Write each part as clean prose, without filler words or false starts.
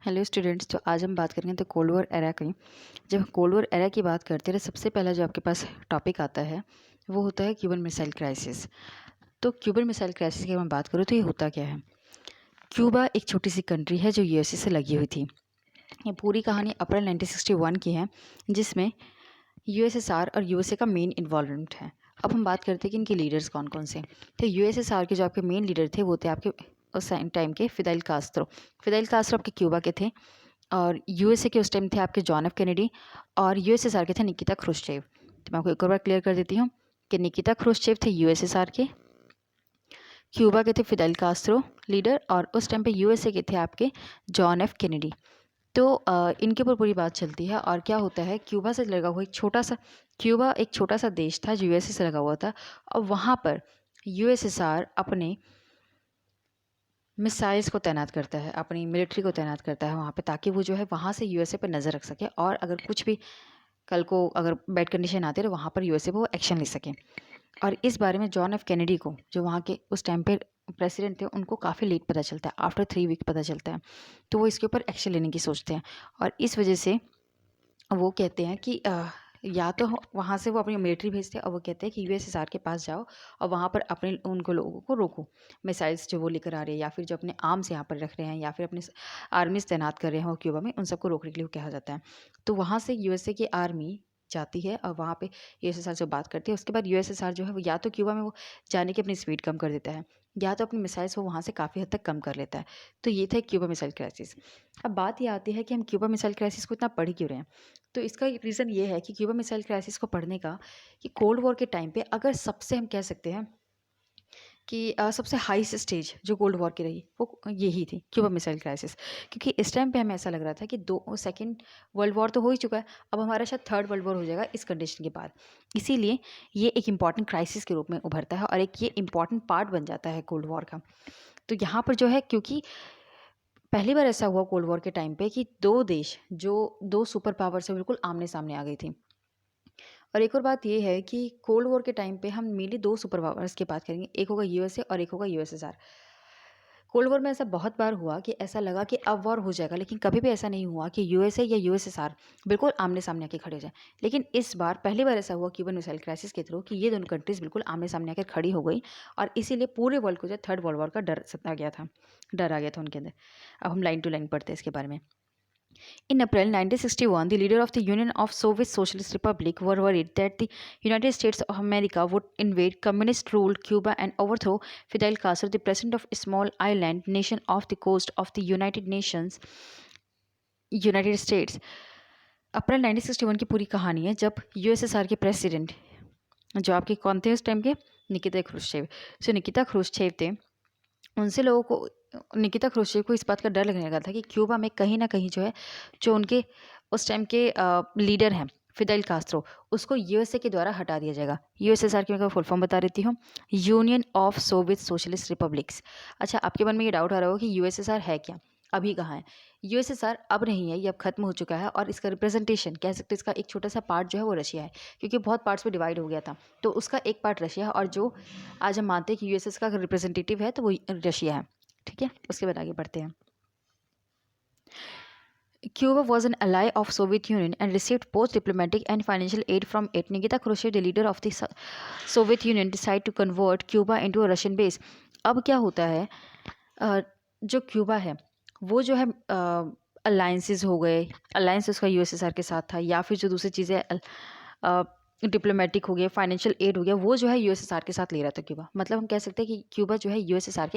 Hello students. तो आज हम बात करेंगे तो कोल्ड वॉर एरा की। जब कोल्ड वॉर एरा की बात करते हैं तो सबसे पहला जो आपके पास टॉपिक आता है वो होता है क्यूबन मिसाइल क्राइसिस। तो क्यूबन मिसाइल क्राइसिस की अगर मैं बात करूँ तो ये होता क्या है। क्यूबा एक छोटी सी कंट्री है जो यूएसए से लगी हुई थी। ये पूरी कहानी अप्रैल 1961 की है, जिसमें यूएसएसआर और यूएसए का मेन इन्वॉल्वमेंट है। अब हम बात करते हैं कि इनके लीडर्स कौन कौन से। तो यूएसएसआर के जो आपके मेन लीडर थे वो थे आपके उस टाइम के फिदेल कास्त्रो। फिदेल कास्त्रो आपके क्यूबा के थे, और यूएसए के उस टाइम थे आपके जॉन एफ कैनेडी, और यूएसएसआर के थे निकिता क्रुश्चेव। तो मैं आपको एक और बार क्लियर कर देती हूँ कि निकिता क्रुश्चेव थे यूएसएसआर के, क्यूबा के थे फिदेल कास्त्रो लीडर, और उस टाइम पे यूएसए के थे आपके जॉन एफ कैनेडी। तो इनके ऊपर पूरी बात चलती है। और क्या होता है, क्यूबा से लगा हुआ क्यूबा एक छोटा सा देश था जो यूएसए से लगा हुआ था, और वहाँ पर यूएसएसआर अपने मिसाइल्स को तैनात करता है, अपनी मिलिट्री को तैनात करता है वहाँ पे, ताकि वो जो है वहाँ से यूएसए पर नज़र रख सके, और अगर कुछ भी कल को अगर बैड कंडीशन आती है तो वहाँ पर यूएसए पर वो एक्शन ले सके। और इस बारे में जॉन एफ कैनेडी को, जो वहाँ के उस टाइम पे प्रेसिडेंट थे, उनको काफ़ी लेट पता चलता है, आफ्टर 3 वीक पता चलता है। तो वो इसके ऊपर एक्शन लेने की सोचते हैं, और इस वजह से वो कहते हैं कि या तो वहाँ से वो अपनी मिलिट्री भेजते हैं, और वो कहते हैं कि यूएसएसआर के पास जाओ और वहाँ पर अपने उनको लोगों को रोको, मिसाइल्स जो वो लेकर आ रहे हैं, या फिर जो अपने आर्म्स यहाँ पर रख रहे हैं, या फिर अपने आर्मीज तैनात कर रहे हैं वो क्यूबा में, उन सबको रोकने के लिए कहा जाता है। तो वहाँ से यूएसए की आर्मी जाती है और वहाँ पे यूएसएसआर से बात करती है। उसके बाद यूएसएसआर जो है वो या तो क्यूबा में वो जाने की अपनी स्पीड कम कर देता है, या तो अपनी मिसाइल्स वो वहाँ से काफ़ी हद तक कम कर लेता है। तो ये था क्यूबा मिसाइल क्राइसिस। अब बात ये आती है कि हम क्यूबा मिसाइल क्राइसिस को इतना पढ़ क्यों रहे हैं। तो इसका एक रीज़न ये है कि क्यूबा मिसाइल क्राइसिस को पढ़ने का, कि कोल्ड वॉर के टाइम पे अगर सबसे हम कह सकते हैं कि सबसे हाईएस्ट स्टेज जो कोल्ड वॉर की रही वो यही थी, क्यूबा मिसाइल क्राइसिस। क्योंकि इस टाइम पे हमें ऐसा लग रहा था कि दो सेकेंड वर्ल्ड वॉर तो हो ही चुका है, अब हमारा शायद थर्ड वर्ल्ड वॉर हो जाएगा इस कंडीशन के बाद। इसीलिए ये एक इंपॉर्टेंट क्राइसिस के रूप में उभरता है, और एक ये इंपॉर्टेंट पार्ट बन जाता है कोल्ड वॉर का। तो यहाँ पर जो है, क्योंकि पहली बार ऐसा हुआ कोल्ड वॉर के टाइम पे कि दो देश जो दो सुपर पावर से बिल्कुल आमने सामने आ गई थी। और एक और बात ये है कि कोल्ड वॉर के टाइम पे हम मेनली दो सुपर पावर्स की बात करेंगे, एक होगा यूएसए और एक होगा यूएसएसआर। कोल्ड वॉर में ऐसा बहुत बार हुआ कि ऐसा लगा कि अब वॉर हो जाएगा, लेकिन कभी भी ऐसा नहीं हुआ कि यूएसए या यूएसएसआर बिल्कुल आमने सामने आके खड़े हो जाए। लेकिन इस बार पहली बार ऐसा हुआ क्यूबन मिसाइल क्राइसिस के थ्रू कि ये दोनों कंट्रीज बिल्कुल आमने सामने आकर खड़ी हो गई, और इसीलिए पूरे वर्ल्ड को जो थर्ड वर्ल्ड वॉर का डर आ गया था उनके अंदर। अब हम लाइन टू लाइन पढ़ते हैं इसके बारे में। In April 1961, the leader of the Union of Soviet Socialist Republic were worried that the United States of America would invade communist-ruled Cuba and overthrow Fidel Castro, the president of a small island nation off the coast of the United States. अप्रैल 1961 की पूरी कहानी है जब USSR के president, जो आपके कौन थे उस टाइम के, निकिता क्रुश्चेव। जो निकिता क्रुश्चेव थे, उनसे लोगों को, निकिता क्रुश्चेव को इस बात का डर लगने लगा था कि क्यूबा में कहीं ना कहीं जो है, जो उनके उस टाइम के लीडर हैं फिदेल कास्त्रो, उसको यूएसए के द्वारा हटा दिया जाएगा। यूएसएसआर की मैं फुल फॉर्म बता देती हूँ, union of Soviet socialist republics. अच्छा, आपके मन में ये डाउट आ रहा होगा कि यूएसएसआर है क्या, अभी कहाँ है। यूएसएसआर अब नहीं है, ये अब खत्म हो चुका है, और इसका रिप्रेजेंटेशन कह सकते हैं, इसका एक छोटा सा पार्ट जो है वो रशिया है, क्योंकि बहुत पार्ट्स में डिवाइड हो गया था। तो उसका एक पार्ट रशिया है, और जो आज हम मानते हैं कि यूएसएस का रिप्रेजेंटेटिव है तो वो रशिया है। ठीक है, उसके बाद आगे बढ़ते हैं। Cuba was an ally of Soviet Union and received both diplomatic and financial aid from it. Nikita Khrushchev, the leader of the Soviet Union, decided to convert Cuba into a Russian base. अब क्या होता है, जो Cuba है वो जो है alliances हो गए, अलायंस उसका यूएसएसआर के साथ था, या फिर जो दूसरी चीज़ें डिप्लोमेटिक हो गया, फाइनेंशियल एड हो गया, वो जो है यूएसएसआर के साथ ले रहा था क्यूबा। मतलब हम कह सकते हैं कि क्यूबा जो है यूएसएसआर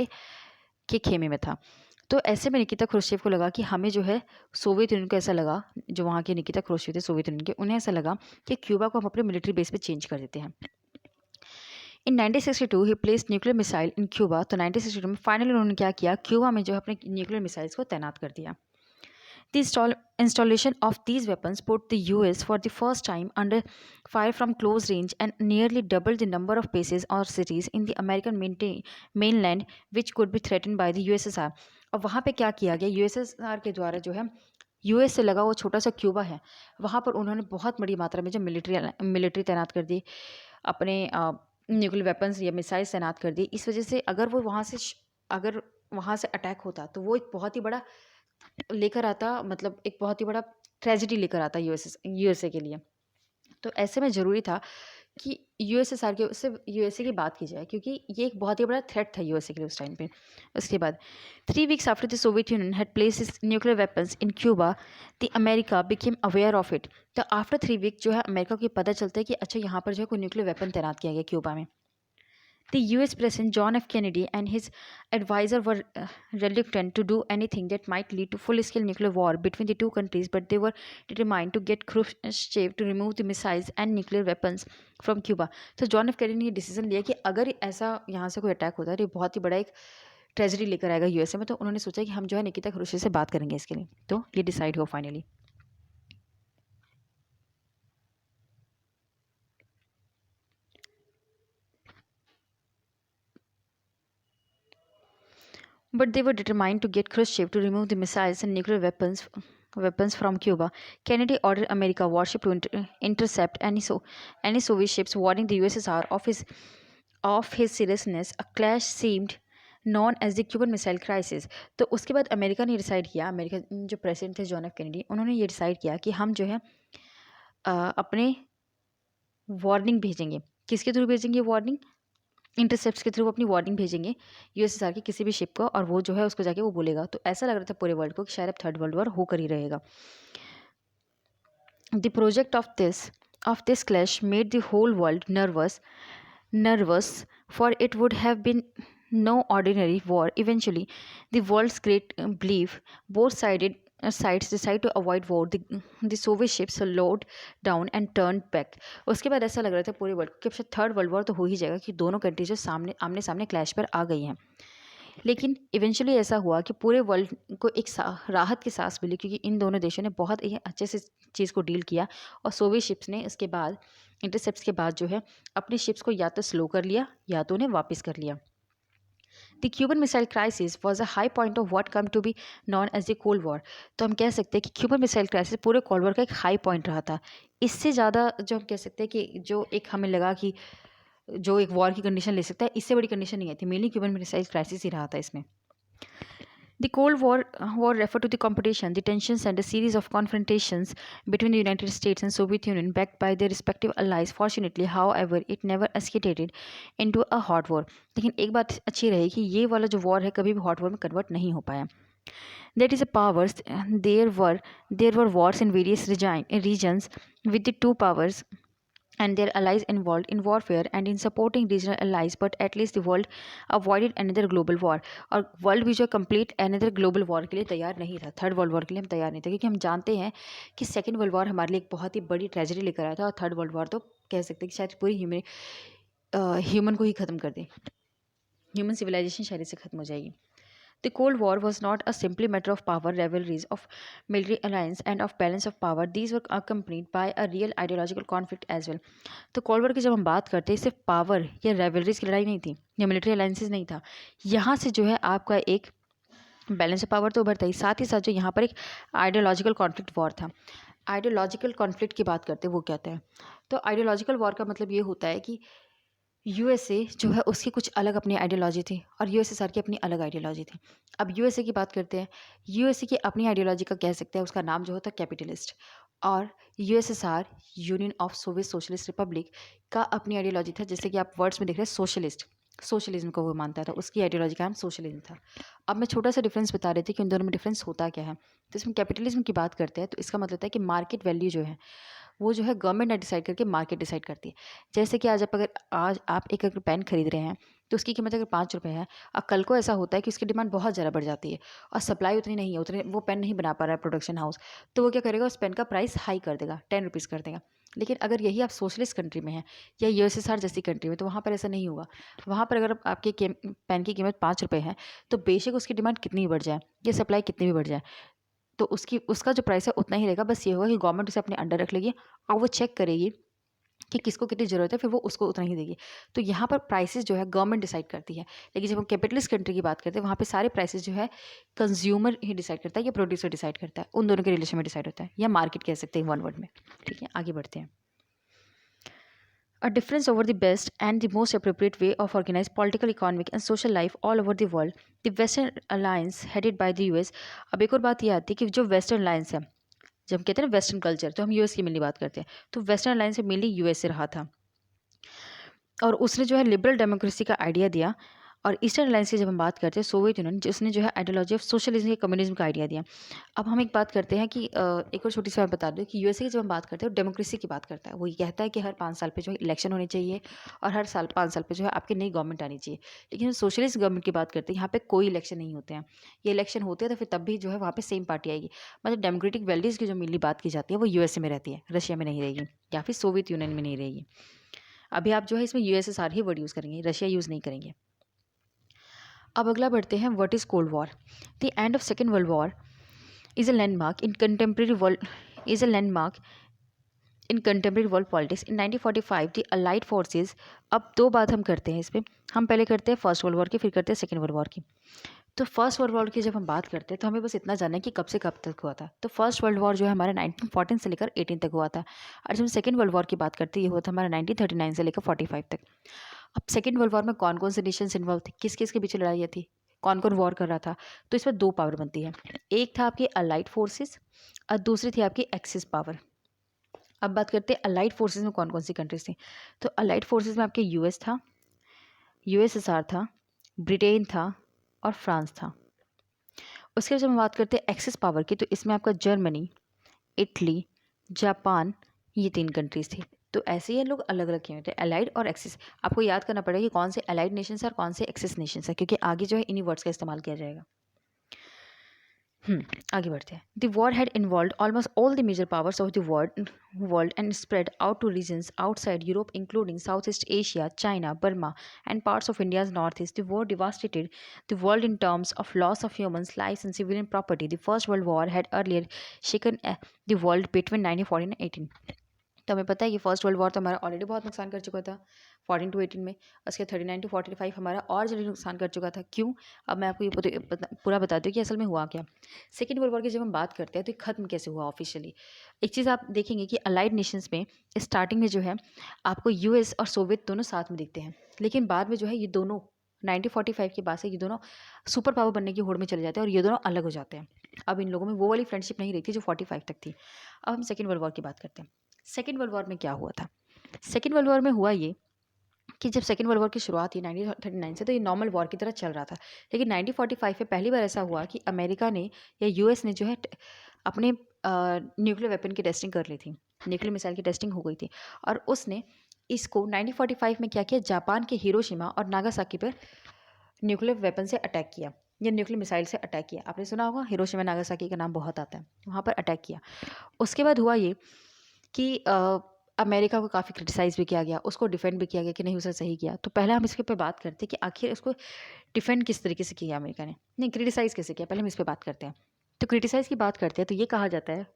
के खेमे में था। तो ऐसे में निकिता क्रुश्चेव को लगा कि हमें जो है, सोवियत यूनियन को ऐसा लगा, जो वहाँ के निकिता क्रुश्चेव थे सोवियत यूनियन के, उन्हें ऐसा लगा कि क्यूबा को हम अपने मिलिट्री बेस पे चेंज कर देते हैं। इन 1962 ही प्लेस्ड न्यूक्लियर मिसाइल इन क्यूबा। तो 1962 में फाइनली उन्होंने क्या किया, क्यूबा में जो है अपने न्यूक्लियर मिसाइल्स को तैनात कर दिया। The installation of these weapons put the US for the first time under fire from close range and nearly doubled the number of bases or cities in the American mainland which could be threatened by the USSR. और वहाँ पे क्या किया गया, USSR के द्वारा जो है, यूएस से लगा वो छोटा सा क्यूबा है, वहाँ पर उन्होंने बहुत बड़ी मात्रा में जो मिलिट्री तैनात कर दी, अपने न्यूक्लियर वेपन्स या मिसाइल्स तैनात कर दी। इस वजह से अगर वहाँ से अटैक होता तो वो एक बहुत ही बड़ा लेकर आता, मतलब एक बहुत ही बड़ा ट्रेजेडी लेकर आता यूएसए के लिए। तो ऐसे में ज़रूरी था कि यूएसएसआर के सिर्फ यूएसए की बात की जाए, क्योंकि ये एक बहुत ही बड़ा थ्रेट था यूएसए के लिए उस टाइम पे। उसके बाद 3 weeks after the Soviet union had place it's nuclear weapons in Cuba, the America became aware of it. तो आफ्टर 3 week जो है अमेरिका को ये पता चलता है कि अच्छा यहाँ पर जो है कोई न्यूक्लियर वेपन तैनात किया गया क्यूबा में। The US President John F. Kennedy and his advisor were reluctant to do anything that might lead to full-scale nuclear war between the two countries, but they were determined to get Khrushchev to remove the missiles and nuclear weapons from Cuba. तो John F Kennedy ने ये decision लिया कि अगर ऐसा यहाँ से कोई अटैक होता है तो ये बहुत ही बड़ा एक ट्रेजेडी लेकर आएगा यूएसए में। तो उन्होंने सोचा कि हम जो है निकिता खरुशेव से बात करेंगे इसके लिए। तो ये डिसाइड हुआ finally. But they were determined to get Khrushchev to remove the missiles and nuclear weapons from Cuba. Kennedy ordered American warship to intercept any Soviet ships, warning the USSR of his seriousness. A clash seemed known as the Cuban Missile Crisis. तो उसके बाद America ने decide किया, America जो president थे John F Kennedy, उन्होंने ये decide किया कि हम जो है अपने वार्निंग भेजेंगे। किसके थ्रू भेजेंगे वार्निंग? इंटरसेप्ट्स के थ्रू अपनी वार्निंग भेजेंगे यूएसएसआर की किसी भी शिप को, और वो जो है उसको जाके वो बोलेगा। तो ऐसा लग रहा था पूरे वर्ल्ड को कि शायद अब थर्ड वर्ल्ड वॉर होकर ही रहेगा। The project of this clash made the whole world nervous, for it would have been no ordinary war. Eventually, the world's great belief, sides decide to avoid war. The Soviet ships slowed down and turned back. उसके बाद ऐसा लग रहा था पूरे world को कि अब थर्ड वर्ल्ड वॉर तो हो ही जाएगा, कि दोनों कंट्रीज जो आमने सामने क्लैश पर आ गई हैं। लेकिन इवेंचुअली ऐसा हुआ कि पूरे वर्ल्ड को एक राहत की सांस मिली, क्योंकि इन दोनों देशों ने बहुत ही अच्छे से चीज़ को डील किया, और सोवियत शिप्स ने इसके बाद इंटरसेप्ट्स के बाद जो है अपनी शिप्स को या तो स्लो कर लिया या तो उन्हें वापस कर लिया। The Cuban missile crisis was a high point of what come to be known as the cold war. तो हम कह सकते हैं कि क्यूबन मिसाइल क्राइसिस पूरे कोल्ड वॉर का एक हाई पॉइंट रहा था। इससे ज़्यादा जो हम कह सकते हैं कि जो एक हमें लगा कि जो एक वॉर की कंडीशन ले सकता है, इससे बड़ी कंडीशन नहीं आई थी। मेनली क्यूबन मिसाइल क्राइसिस ही रहा था इसमें। The Cold War referred to the competition, the tensions, and a series of confrontations between the United States and Soviet Union, backed by their respective allies. Fortunately, however, it never escalated into a hot war. लेकिन एक बात अच्छी रही कि ये वाला जो war है कभी भी हॉट वॉर में कन्वर्ट नहीं हो पाया। That is a powers. There were wars in various regions with the two powers and their allies involved in warfare and in supporting regional allies, but at least the world avoided another global war. और world भी जो complete another global war के लिए तैयार नहीं था, third world War के लिए हम तैयार नहीं थे, क्योंकि हम जानते हैं कि सेकेंड वर्ल्ड वॉर हमारे लिए एक बहुत ही बड़ी ट्रेजेडी लेकर आया था, और थर्ड वर्ल्ड वॉर तो कह सकते हैं कि शायद पूरी ह्यूमन को ही ख़त्म कर दे, ह्यूमन सिविलाइजेशन शायद से ख़त्म हो जाएगी। The Cold War was not a simply matter of power rivalries, of military alliance, and of balance of power. These were accompanied by a real ideological conflict as well. तो cold war की जब हम बात करते हैं, सिर्फ power या rivalries की लड़ाई नहीं थी, या मिलिट्री अलायंसेज नहीं था। यहाँ से जो है आपका एक बैलेंस ऑफ पावर तो उभरता ही, साथ ही साथ जो यहाँ पर एक आइडियोलॉजिकल कॉन्फ्लिक्ट वॉर था। आइडियोलॉजिकल कॉन्फ्लिक्ट की बात करते हैं, वो कहते हैं। तो आइडियोलॉजिकल वॉर का मतलब ये होता है कि यूएसए जो है उसकी कुछ अलग अपनी आइडियोलॉजी थी, और यूएसएसआर की अपनी अलग आइडियोलॉजी थी। अब यूएसए की बात करते हैं, यूएसए की अपनी आइडियोलॉजी का कह सकते हैं उसका नाम जो होता है कैपिटलिस्ट, और USSR union of Soviet socialist Republic का अपनी आइडियोलॉजी था, जैसे कि आप वर्ड्स में देख रहे हैं सोशलिस्ट, सोशलिज्म को वो मानता था, उसकी आइडियोलॉजी का नाम सोशलिज्म था। अब मैं छोटा सा डिफरेंस बता रही थी कि उन दोनों में डिफरेंस होता क्या है। तो इसमें कैपिटलिज्म की बात करते हैं तो इसका मतलब होता है कि मार्केट वैल्यू जो है वो जो है गवर्नमेंट ने डिसाइड करके मार्केट डिसाइड करती है। जैसे कि आज आप एक अगर पेन खरीद रहे हैं तो उसकी कीमत अगर 5 रुपये है, और कल को ऐसा होता है कि उसकी डिमांड बहुत ज़्यादा बढ़ जाती है और सप्लाई उतनी नहीं है, उतने वो पेन नहीं बना पा रहा है प्रोडक्शन हाउस, तो वो क्या करेगा, उस पेन का प्राइस हाई कर देगा, 10 रुपीज़ कर देगा। लेकिन अगर यही आप सोशलिस्ट कंट्री में हैं या यूएसएसआर जैसी कंट्री में, तो वहाँ पर ऐसा नहीं होगा। वहाँ पर अगर आपके पेन की कीमत 5 रुपये है, तो बेशक उसकी डिमांड कितनी भी बढ़ जाए या सप्लाई कितनी भी बढ़ जाए, तो उसका जो प्राइस है उतना ही रहेगा। बस ये होगा कि गवर्नमेंट उसे अपने अंडर रख लेगी और वो चेक करेगी कि किसको कितनी ज़रूरत है, फिर वो उसको उतना ही देगी। तो यहाँ पर प्राइसेस जो है गवर्नमेंट डिसाइड करती है। लेकिन जब हम कैपिटलिस्ट कंट्री की बात करते हैं, वहाँ पे सारे प्राइसेस जो है कंज्यूमर ही डिसाइड करता है या प्रोड्यूसर डिसाइड करता है, उन दोनों के रिलेशन में डिसाइड होता है, या मार्केट कह सकते हैं वन वर्ड में। ठीक है, आगे बढ़ते हैं। A difference over the best and the most appropriate way of organized political, economic and social life all over the world. The Western Alliance headed by the US. अब एक और बात ये आती है कि जो वेस्टर्न अलायंस है, जब हम कहते हैं ना वेस्टर्न कल्चर, तो हम यूएस की मेनली बात करते हैं, तो वेस्टर्न अलायंस से मेनली यूएस से रहा था, और उसने जो है लिबरल डेमोक्रेसी का आइडिया दिया। और ईस्टर्न अलायंस की जब हम बात करते हैं, सोवियत यूनियन, जिसने जो है आइडियोलॉजी ऑफ सोशलिज्म या कम्युनिज्म का आइडिया दिया। अब हम एक बात करते हैं कि एक और छोटी सी बात बता दूं कि यूएसए की जब हम बात करते हैं, वो डेमोक्रेसी की बात करता है। वो ये कहता है कि हर 5 साल पे जो है इलेक्शन होने चाहिए, और हर साल 5 साल पे जो है आपकी नई गवर्नमेंट आनी चाहिए। लेकिन हम सोशलिस्ट गवर्नमेंट की बात करते हैं, यहाँ पे कोई इलेक्शन नहीं होते हैं। ये इलेक्शन होते हैं तो फिर तब भी जो है वहाँ पे सेम पार्टी आएगी। मतलब डेमोक्रेटिक वैल्यूज़ की जो मेनली बात की जाती है वो यूएसए में रहती है, रशिया में नहीं रहेगी, या फिर सोवियत यूनियन में नहीं रहेगी। अभी आप जो है इसमें यूएसएसआर ही वर्ड यूज़ करेंगे, रशिया यूज़ नहीं करेंगे। अब अगला बढ़ते हैं, what is cold war. The end of second World war is a landmark in contemporary world is a landmark in contemporary world politics. In 1945 the allied forces. अब दो बात हम करते हैं इस पर। हम पहले करते हैं फर्स्ट वर्ल्ड वॉर की, फिर करते हैं सेकेंड वर्ल्ड वॉर की। तो फर्स्ट वर्ल्ड वॉर की जब हम बात करते हैं तो हमें बस इतना जानना है कि कब से कब तक हुआ था। तो फर्स्ट वर्ल्ड वॉर जो है हमारा 1914 से लेकर 18 तक हुआ था। और जब हम सेकेंड वर्ल्ड वॉर की बात करते हैं, ये हुआ था हमारा 1939 से लेकर 45 तक। अब सेकेंड वर्ल्ड वॉर में कौन कौन से नेशंस इन्वॉल्व थे, किस किस के पीछे लड़ाइयाँ थी, कौन कौन वॉर कर रहा था। तो इसमें दो पावर बनती है, एक था आपकी अलाइड फोर्सेस और दूसरी थी आपकी एक्सिस पावर। अब बात करते हैं अलाइड फोर्सेस में कौन कौन सी कंट्रीज थी। तो अलाइड फोर्सेस में आपके यूएस था, यूएसएसआर था, ब्रिटेन था और फ्रांस था। उसके बाद जब हम बात करते हैं एक्सिस पावर की, तो इसमें आपका जर्मनी, इटली, जापान, ये 3 कंट्रीज थी। तो ऐसे ही ये लोग अलग अलग किए हुए थे, अलाइड और एक्सिस। आपको याद करना पड़ेगा कि कौन से अलाइड नेशंस है और कौन से एक्सिस नेशंस है, क्योंकि आगे जो है इन्हीं वर्ड्स का इस्तेमाल किया जाएगा। आगे बढ़ते हैं। The war had involve almost all the major powers of the world and spread out to regions outside Europe including South East Asia, China, Burma and parts of India's North East. The war devastated the world in terms of loss of humans lives and civilian property. The First World War had earlier shaken the world between 1914 and 18। तो हमें पता है कि first World war तो हमारा already बहुत नुकसान कर चुका था 14 to 18 में। उसके 39 to 45 हमारा और जल्दी नुकसान कर चुका था। क्यों? अब मैं आपको ये पूरा बता दूँ कि असल में हुआ क्या। सेकेंड वर्ल्ड वॉर की जब हम बात करते हैं तो ये खत्म कैसे हुआ ऑफिशियली। एक चीज़ आप देखेंगे कि अलाइड नेशंस में स्टार्टिंग में जो है आपको यूएस और सोवियत दोनों साथ में दिखते हैं, लेकिन बाद में जो है ये दोनों 1945 के बाद से ये दोनों सुपर पावर बनने की होड़ में चले जाते हैं और ये दोनों अलग हो जाते हैं। अब इन लोगों में वो वाली फ्रेंडशिप नहीं रही थी जो 45 तक थी। अब हम सेकेंड वर्ल्ड वॉर की बात करते हैं। सेकेंड वर्ल्ड वॉर में क्या हुआ था। सेकेंड वर्ल्ड वॉर में हुआ ये कि जब सेकेंड वर्ल्ड वॉर की शुरुआत हुई 1939 से, तो ये नॉर्मल वॉर की तरह चल रहा था। लेकिन 1945 में पहली बार ऐसा हुआ कि अमेरिका ने या यूएस ने जो है अपने न्यूक्लियर वेपन की टेस्टिंग कर ली थी, न्यूक्लियर मिसाइल की टेस्टिंग हो गई थी। और उसने इसको 1945 में क्या किया, जापान के हिरोशिमा और नागासाकी पर न्यूक्लियर वेपन से अटैक किया या न्यूक्लियर मिसाइल से अटैक किया। आपने सुना होगा हिरोशिमा नागासाकी का नाम बहुत आता है, वहाँ पर अटैक किया। उसके बाद हुआ ये कि अमेरिका को काफ़ी क्रिटिसाइज़ भी किया गया, उसको डिफेंड भी किया गया कि नहीं उसने सही किया। तो पहले हम इसके ऊपर बात करते हैं कि आखिर उसको डिफेंड किस तरीके से किया अमेरिका ने, नहीं क्रिटिसाइज़ कैसे किया, पहले हम इस पे बात करते हैं। तो क्रिटिसाइज़ की बात करते हैं तो ये कहा जाता है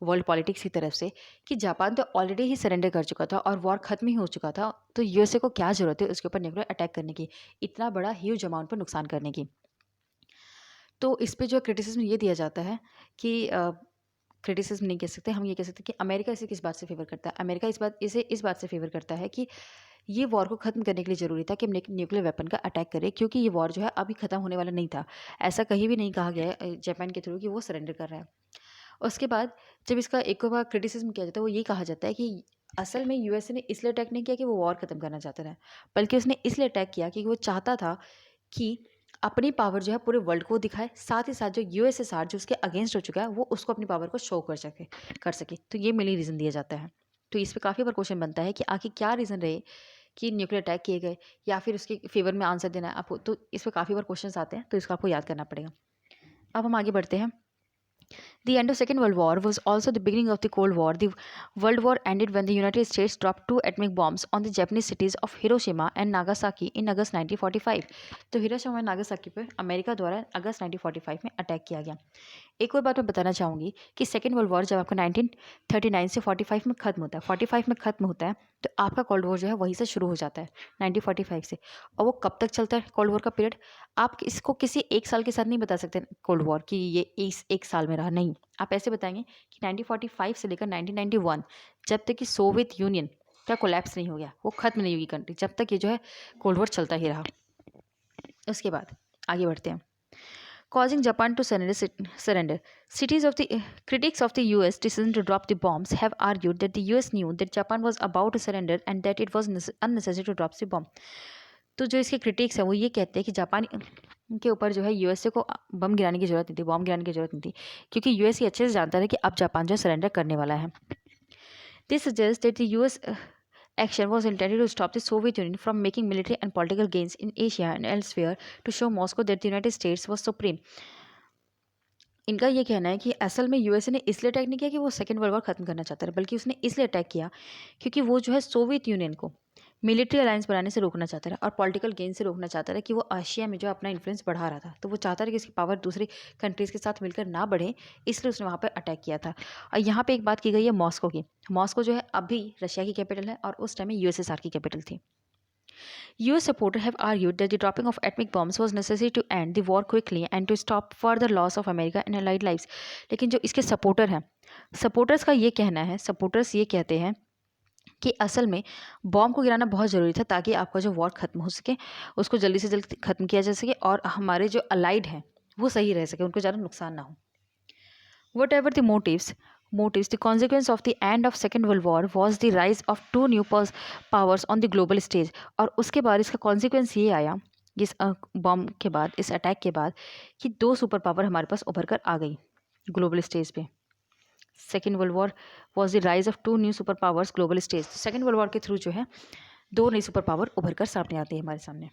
वर्ल्ड पॉलिटिक्स की तरफ से कि जापान तो ऑलरेडी ही सरेंडर कर चुका था और वॉर खत्म ही हो चुका था, तो यूएसए को क्या ज़रूरत है उसके ऊपर न्यूक्लियर अटैक करने की, इतना बड़ा ह्यूज अमाउंट पर नुकसान करने की। तो इस पे जो क्रिटिसिज्म ये दिया जाता है कि क्रिटिसिज्म नहीं कह सकते, हम ये कह सकते हैं कि अमेरिका इसे किस बात से फेवर करता है। अमेरिका इस बात से फेवर करता है कि ये वॉर को ख़त्म करने के लिए ज़रूरी था कि हम न्यूक्लियर वेपन का अटैक करें, क्योंकि ये वॉर जो है अभी ख़त्म होने वाला नहीं था। ऐसा कहीं भी नहीं कहा गया है जापान के थ्रू कि वो सरेंडर कर रहा है। उसके बाद जब इसका एक और बार क्रिटिसिज्म किया जाता है, वो ये कहा जाता है कि असल में यूएसए ने इसलिए अटैक नहीं किया कि वो वॉर ख़त्म करना चाहता था, बल्कि उसने इसलिए अटैक किया कि वो चाहता था कि अपनी पावर जो है पूरे वर्ल्ड को दिखाए, साथ ही साथ जो यूएसएसआर जो उसके अगेंस्ट हो चुका है वो उसको अपनी पावर को शो कर सके। तो ये मेनली रीज़न दिया जाता है। तो इस पे काफ़ी बार क्वेश्चन बनता है कि आखिर क्या रीज़न रहे कि न्यूक्लियर अटैक किए गए, या फिर उसके फेवर में आंसर देना है आपको। तो इस पे काफ़ी बार क्वेश्चंस आते हैं, तो इसको आपको याद करना पड़ेगा। अब हम आगे बढ़ते हैं। The end of Second World War was also the beginning of the Cold War. The World War ended when the United States dropped 2 atomic bombs on the Japanese cities of Hiroshima and Nagasaki in August 1945. तो Hiroshima और Nagasaki पर America द्वारा अगस्त 1945 में attack किया गया। एक और बात मैं बताना चाहूँगी कि सेकेंड वर्ल्ड वॉर जब आपका 1939 से 45 में ख़त्म होता है, 45 में ख़त्म होता है, तो आपका कोल्ड वॉर जो है वहीं से शुरू हो जाता है 1945 से। और वो कब तक चलता है कोल्ड वॉर का पीरियड, आप इसको किसी एक साल के साथ नहीं बता सकते कोल्ड वॉर कि ये इस एक साल में रहा, नहीं। आप ऐसे बताएंगे कि 1945 से लेकर 1991, जब तक कि सोवियत यूनियन क्या कोलैप्स नहीं हो गया, वो खत्म नहीं हुई कंट्री जब तक ये जो है कोल्ड वॉर चलता ही रहा। उसके बाद आगे बढ़ते हैं। Causing Japan to surrender. Cities of the critics of the U.S. decision to drop the bombs have argued that the U.S. knew that Japan was about to surrender and that it was unnecessary to drop the bomb. तो जो इसके critics हैं वो ये कहते हैं कि Japan के ऊपर जो है यूएसए को बम गिराने की जरूरत नहीं थी, बॉम्ब गिराने की जरूरत नहीं थी, क्योंकि यूएसए अच्छे से जानता था कि अब जापान जो सरेंडर करने वाला है। This suggest that the US action was intended to stop the Soviet Union from making military and political gains in Asia and elsewhere to show Moscow that the United States was supreme. इनका ये कहना है कि असल में USA ने इसलिए attack नहीं किया कि वो सेकेंड वर्ल्ड वॉर खत्म करना चाहता था, बल्कि उसने इसलिए अटैक किया क्योंकि वो जो है सोवियत यूनियन को मिलिट्री अलायंस बनाने से रोकना चाहता था और पॉलिटिकल गेन से रोकना चाहता था कि वो एशिया में जो अपना इन्फ्लुएंस बढ़ा रहा था। तो वो चाहता था कि उसकी पावर दूसरी कंट्रीज़ के साथ मिलकर ना बढ़े, इसलिए उसने वहाँ पर अटैक किया था। और यहाँ पे एक बात की गई है मॉस्को की। मॉस्को जो है अभी रशिया की कैपिटल है और उस टाइम में यूएसएसआर की कैपिटल थी। US supporters have argued that the dropping of atomic bombs was necessary to end the war quickly and to stop further loss of America and allied lives. लेकिन जो इसके supporter हैं, supporters का ये कहना है, सपोर्टर्स ये कहते हैं कि असल में बॉम्ब को गिराना बहुत ज़रूरी था ताकि आपका जो वॉर ख़त्म हो सके, उसको जल्दी से जल्दी ख़त्म किया जा सके और हमारे जो अलाइड हैं वो सही रह सके, उनको ज़्यादा नुकसान ना हो। Whatever the motives, the consequence of the end of Second World War was the rise of two new powers on the global stage. और उसके बाद इसका consequence ये आया इस बॉम्ब के बाद, इस अटैक के बाद, कि दो सुपर पावर हमारे पास उभर कर आ गई ग्लोबल स्टेज पे। Second World War was the rise of two new super powers global stage. Second World War के थ्रू जो है दो नई सुपर पावर उभर कर सामने आती है हमारे सामने।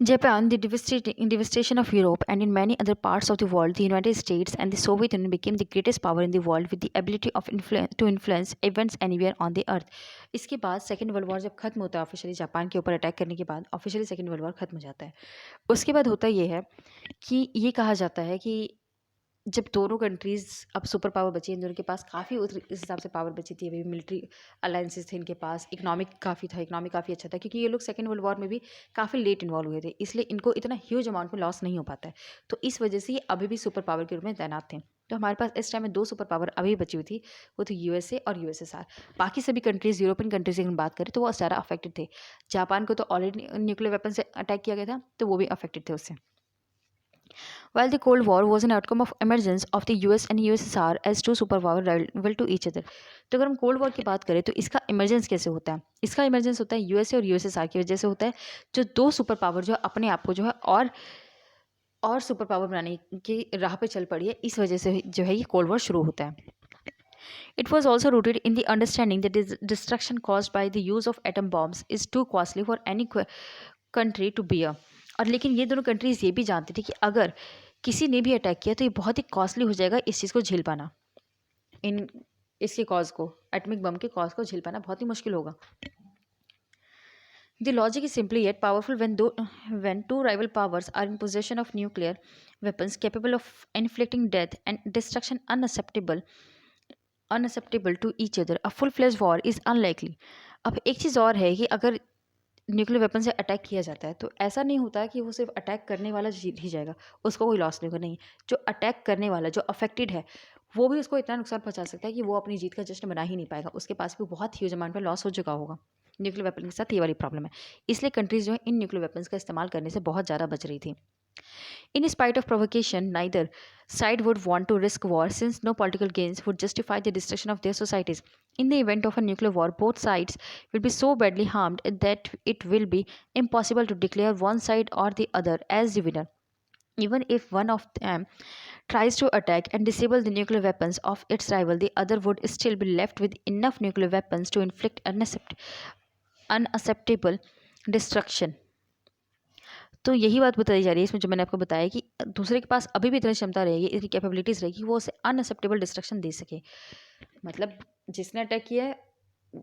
Japan, the devastation of Europe, and in many other parts of the world, the United States and the Soviet Union became the greatest power in the world with the ability of to influence events anywhere on the earth. इसके बाद second World war जब खत्म होता है officially, Japan के ऊपर attack करने के बाद ऑफिशियली सेकेंड वर्ल्ड वॉर खत्म हो जाता है। उसके बाद होता ये है कि ये कहा जाता है कि जब दोनों कंट्रीज़ अब सुपर पावर बची, इन दोनों के पास काफ़ी इस हिसाब से पावर बची थी, अभी मिलिट्री अलायंसेस थे इनके पास, इकोनॉमिक काफ़ी था, इकोनॉमिक काफ़ी अच्छा था, क्योंकि ये लोग सेकेंड वर्ल्ड वॉर में भी काफ़ी लेट इन्वॉल्व हुए थे, इसलिए इनको इतना ह्यूज अमाउंट में लॉस नहीं हो पाता है। तो इस वजह से ये अभी भी सुपर पावर के रूप में तैनात थे। तो हमारे पास इस टाइम में दो सुपर पावर अभी बची हुई थी, वो थी यूएसए और यूएसएसआर। बाकी सभी कंट्रीज़, यूरोपियन कंट्रीज़ की हम बात करें तो वो ज़्यादा अफेक्टेड थे। जापान को तो ऑलरेडी न्यूक्लियर वेपन से अटैक किया गया था, तो वो भी अफेक्टेड थे उससे। While the Cold War was an outcome of emergence of the US and USSR as two superpower rival to each other. तो अगर हम कोल्ड वॉर की बात करें तो इसका इमरजेंस कैसे होता है? इसका इमरजेंस होता है यूएसए और यूएसएसआर की वजह से होता है, जो दो सुपर पावर जो है अपने आप को जो है और सुपर पावर बनाने की राह पे चल पड़ी है, इस वजह से जो है ये कोल्ड वॉर शुरू होता है। It was also rooted in the understanding that the destruction caused by the use of atom bombs is too costly for any country to bear. और लेकिन ये दोनों कंट्रीज़ ये भी जानती थी कि अगर किसी ने भी अटैक किया तो ये बहुत ही कॉस्टली हो जाएगा इस चीज़ को झेल पाना, इसके कॉज को, एटमिक बम के कॉज को झेल पाना बहुत ही मुश्किल होगा। The logic is simply yet powerful when two rival powers are in possession of nuclear weapons capable of inflicting death and destruction unacceptable to each other. A full-fledged war is unlikely. अब एक चीज़ और है कि अगर nuclear weapon से attack किया जाता है तो ऐसा नहीं होता है कि वो सिर्फ अटैक करने वाला जीत ही जाएगा, उसको कोई लॉस नहीं होगा। नहीं, जो अटैक करने वाला, जो अफेक्टेड है, वो भी उसको इतना नुकसान पहुंचा सकता है कि वो अपनी जीत का जश्न मना ही नहीं पाएगा, उसके पास भी बहुत ह्यूज अमाउंट में लॉस हो चुका होगा। न्यूक्लियर वेपन के साथ ये वाली प्रॉब्लम है, इसलिए कंट्रीज जो है इन न्यूक्लियर वेपन्स का इस्तेमाल करने से बहुत ज़्यादा बच रही थी। In spite of provocation, neither side would want to risk war since no political gains would justify the destruction of their societies. In the event of a nuclear war, both sides will be so badly harmed that it will be impossible to declare one side or the other as the winner. Even if one of them tries to attack and disable the nuclear weapons of its rival, the other would still be left with enough nuclear weapons to inflict unacceptable destruction. तो यही बात बताई जा रही है इसमें, जो मैंने आपको बताया कि दूसरे के पास अभी भी इतनी क्षमता रहेगी, इसकी कैपेबिलिटीज़ रहेगी, वो उसे अनएक्सेप्टेबल डिस्ट्रक्शन दे सके। मतलब जिसने अटैक किया है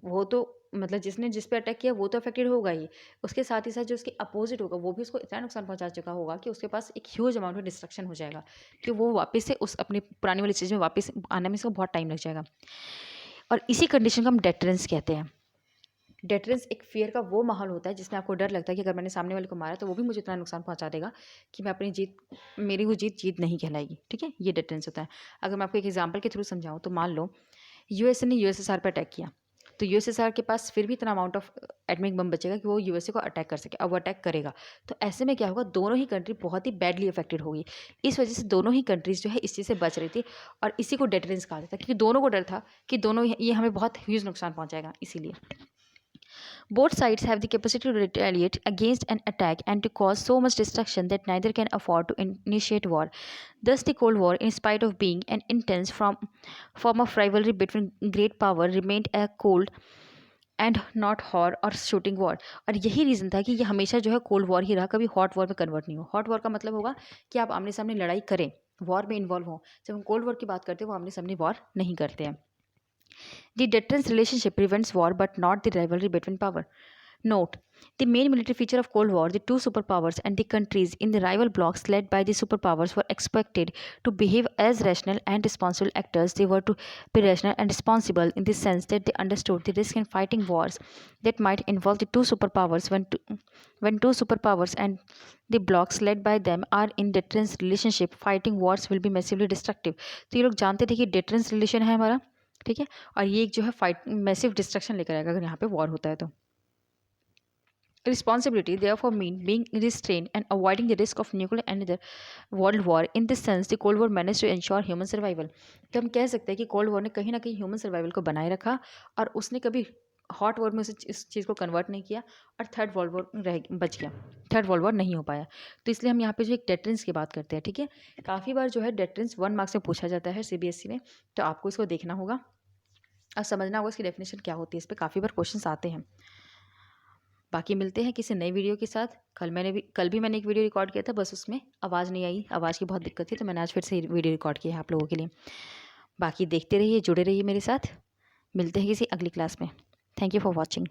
वो तो, मतलब जिस पे अटैक किया वो तो अफेक्टेड होगा ही, उसके साथ ही साथ जो उसके अपोजिट होगा वो भी उसको इतना नुकसान पहुंचा चुका होगा कि उसके पास एक ह्यूज अमाउंट में डिस्ट्रक्शन हो जाएगा कि वो वापस से उस अपनी पुरानी वाली चीज़ में वापस आने में इसको बहुत टाइम लग जाएगा। और इसी कंडीशन को हम डेटरेंस कहते हैं। डेटरेंस एक फियर का वो माहौल होता है जिसमें आपको डर लगता है कि अगर मैंने सामने वाले को मारा तो वो भी मुझे इतना नुकसान पहुंचा देगा कि मेरी वो जीत नहीं कहलाएगी। ठीक है, ये डेटरेंस होता है। अगर मैं आपको एक एग्जांपल के थ्रू समझाऊं तो मान लो यूएसए ने यूएसएसआर पर अटैक किया, तो यूएसएसआर के पास फिर भी इतना अमाउंट ऑफ एटॉमिक बम बचेगा कि वो यूएसए को अटैक कर सके। अब वो अटैक करेगा तो ऐसे में क्या होगा, दोनों ही कंट्री बहुत ही बैडली अफेक्टेड होगी। इस वजह से दोनों ही कंट्रीज जो है इस चीज़ से बच रही थी और इसी को डेटरेंस कहा जाता है, क्योंकि दोनों को डर था कि दोनों ये हमें बहुत ह्यूज नुकसान पहुंचाएगा। इसीलिए both sides have the capacity to retaliate against an attack and to cause so much destruction that neither can afford to initiate war. Thus, the Cold War, in spite of being an intense form of rivalry between great power, remained a cold and not hot और shooting war. और यही reason था कि ये हमेशा जो है cold war ही रहा, कभी हॉट वॉर में कन्वर्ट नहीं हो। हॉट वॉर का मतलब होगा कि आप आमने सामने लड़ाई करें, वॉर में इन्वॉल्व हो। जब हम कोल्ड वॉर की बात करते हैं वो आमने सामने वॉर नहीं करते हैं। The deterrence relationship prevents war but not the rivalry between power. Note: the main military feature of Cold War, the two superpowers and the countries in the rival blocs led by the superpowers were expected to behave as rational and responsible actors. They were to be rational and responsible in the sense that they understood the risk in fighting wars that might involve the two superpowers when two superpowers and the blocs led by them are in deterrence relationship, fighting wars will be massively destructive. तो ये लोग जानते थे कि deterrence relation है हमारा, ठीक है, और ये एक जो है फाइट मैसिव डिस्ट्रक्शन लेकर आएगा अगर यहाँ पे वॉर होता है तो। Responsibility therefore mean being restrained and avoiding the risk of nuclear and other world war. In this sense, the Cold War managed to ensure human survival. तो हम कह सकते हैं कि कोल्ड वॉर ने कहीं ना कहीं ह्यूमन सर्वाइवल को बनाए रखा और उसने कभी हॉट वॉर में इस चीज़ को कन्वर्ट नहीं किया और थर्ड वर्ल्ड वॉर रह बच गया, थर्ड वर्ल्ड वॉर नहीं हो पाया। तो इसलिए हम यहाँ पे जो एक डेटरेंस की बात करते हैं, ठीक है, काफ़ी बार जो है डेटरेंस 1 मार्क्स में पूछा जाता है सीबीएसई में, तो आपको इसको देखना होगा और समझना होगा इसकी डेफिनेशन क्या होती है। इस पर काफ़ी बार क्वेश्चंस आते हैं। बाकी मिलते हैं किसी नई वीडियो के साथ। कल भी मैंने एक वीडियो रिकॉर्ड किया था, बस उसमें आवाज़ नहीं आई, आवाज़ की बहुत दिक्कत थी, तो मैंने आज फिर से वीडियो रिकॉर्ड किया है आप लोगों के लिए। बाकी देखते रहिए, जुड़े रहिए मेरे साथ। मिलते हैं किसी अगली क्लास में। Thank you for watching.